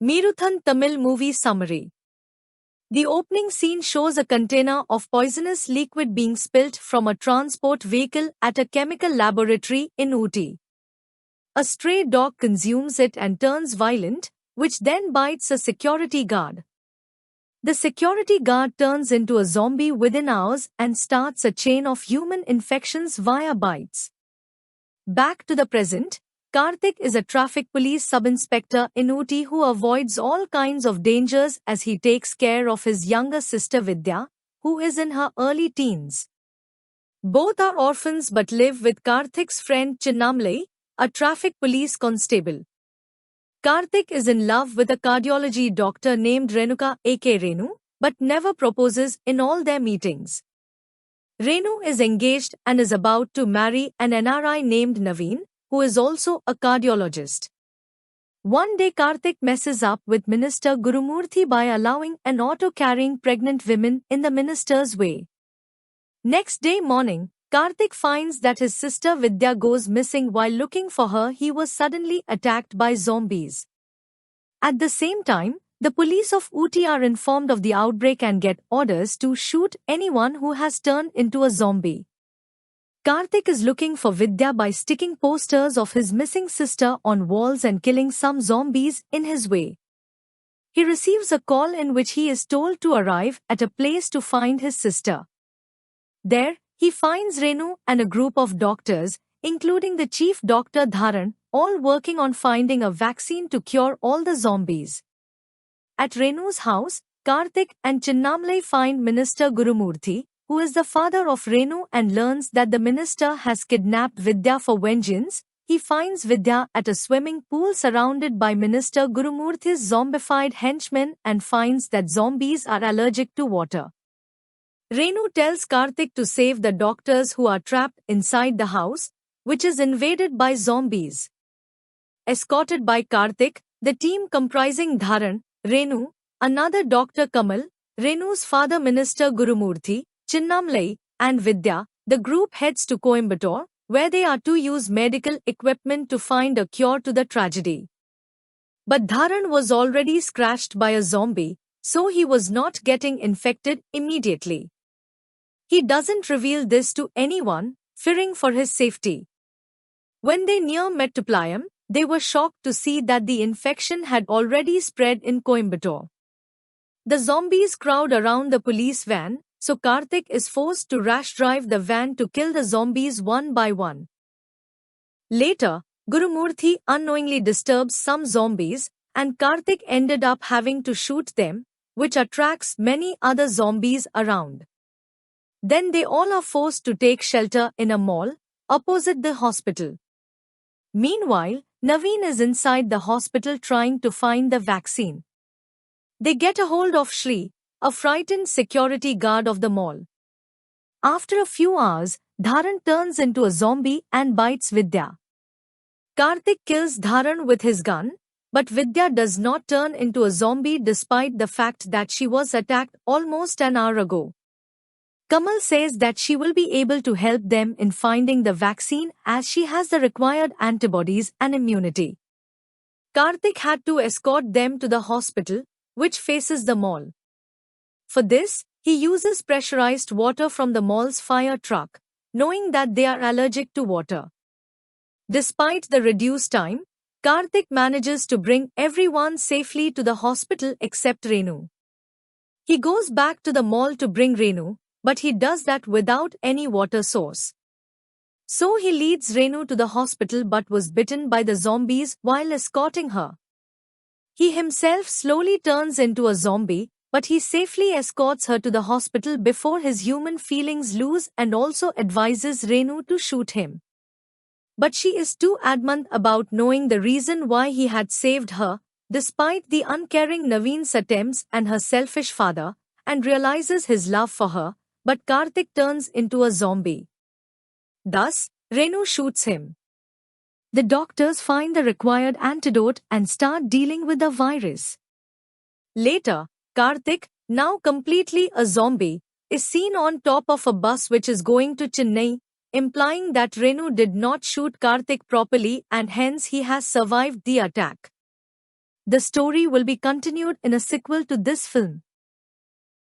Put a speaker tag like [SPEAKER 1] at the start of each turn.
[SPEAKER 1] Miruthan Tamil movie summary. The opening scene shows a container of poisonous liquid being spilt from a transport vehicle at a chemical laboratory in Ooty. A stray dog consumes it and turns violent, which then bites a security guard. The security guard turns into a zombie within hours and starts a chain of human infections via bites. Back to the present, Karthik is a traffic police sub-inspector in Ooty who avoids all kinds of dangers as he takes care of his younger sister Vidya, who is in her early teens. Both are orphans but live with Karthik's friend Chinnamlai, a traffic police constable. Karthik is in love with a cardiology doctor named Renuka aka Renu, but never proposes in all their meetings. Renu is engaged and is about to marry an NRI named Naveen, who is also a cardiologist. One day Karthik messes up with Minister Gurumurthy by allowing an auto carrying pregnant women in the minister's way. Next day morning, Karthik finds that his sister Vidya goes missing. While looking for her, he was suddenly attacked by zombies. At the same time, the police of Ooty are informed of the outbreak and get orders to shoot anyone who has turned into a zombie. Karthik is looking for Vidya by sticking posters of his missing sister on walls and killing some zombies in his way. He receives a call in which he is told to arrive at a place to find his sister. There, he finds Renu and a group of doctors, including the chief doctor Dharan, all working on finding a vaccine to cure all the zombies. At Renu's house, Karthik and Chinnamlai find Minister Gurumurthy, who is the father of Renu, and learns that the minister has kidnapped Vidya for vengeance. He finds Vidya at a swimming pool surrounded by Minister Gurumurthy's zombified henchmen and finds that zombies are allergic to water. Renu tells Karthik to save the doctors who are trapped inside the house, which is invaded by zombies. Escorted by Karthik, the team comprising Dharan, Renu, another Dr. Kamal, Renu's father Minister Gurumurthy, Chinnamlai, and Vidya, the group heads to Coimbatore, where they are to use medical equipment to find a cure to the tragedy. But Dharan was already scratched by a zombie, so he was not getting infected immediately. He doesn't reveal this to anyone, fearing for his safety. When they near Mettuppalayam, they were shocked to see that the infection had already spread in Coimbatore. The zombies crowd around the police van, so Karthik is forced to rash drive the van to kill the zombies one by one. Later, Gurumurthy unknowingly disturbs some zombies, and Karthik ended up having to shoot them, which attracts many other zombies around. Then they all are forced to take shelter in a mall, opposite the hospital. Meanwhile, Naveen is inside the hospital trying to find the vaccine. They get a hold of Shri, a frightened security guard of the mall. After a few hours, Dharan turns into a zombie and bites Vidya. Karthik kills Dharan with his gun, but Vidya does not turn into a zombie despite the fact that she was attacked almost an hour ago. Kamal says that she will be able to help them in finding the vaccine as she has the required antibodies and immunity. Karthik had to escort them to the hospital, which faces the mall. For this, he uses pressurized water from the mall's fire truck, knowing that they are allergic to water. Despite the reduced time, Karthik manages to bring everyone safely to the hospital except Renu. He goes back to the mall to bring Renu, but he does that without any water source. So he leads Renu to the hospital but was bitten by the zombies while escorting her. He himself slowly turns into a zombie, but he safely escorts her to the hospital before his human feelings lose and also advises Renu to shoot him. But she is too adamant about knowing the reason why he had saved her, despite the uncaring Naveen's attempts and her selfish father, and realizes his love for her, but Karthik turns into a zombie. Thus, Renu shoots him. The doctors find the required antidote and start dealing with the virus. Later, Karthik, now completely a zombie, is seen on top of a bus which is going to Chennai, implying that Renu did not shoot Karthik properly and hence he has survived the attack. The story will be continued in a sequel to this film.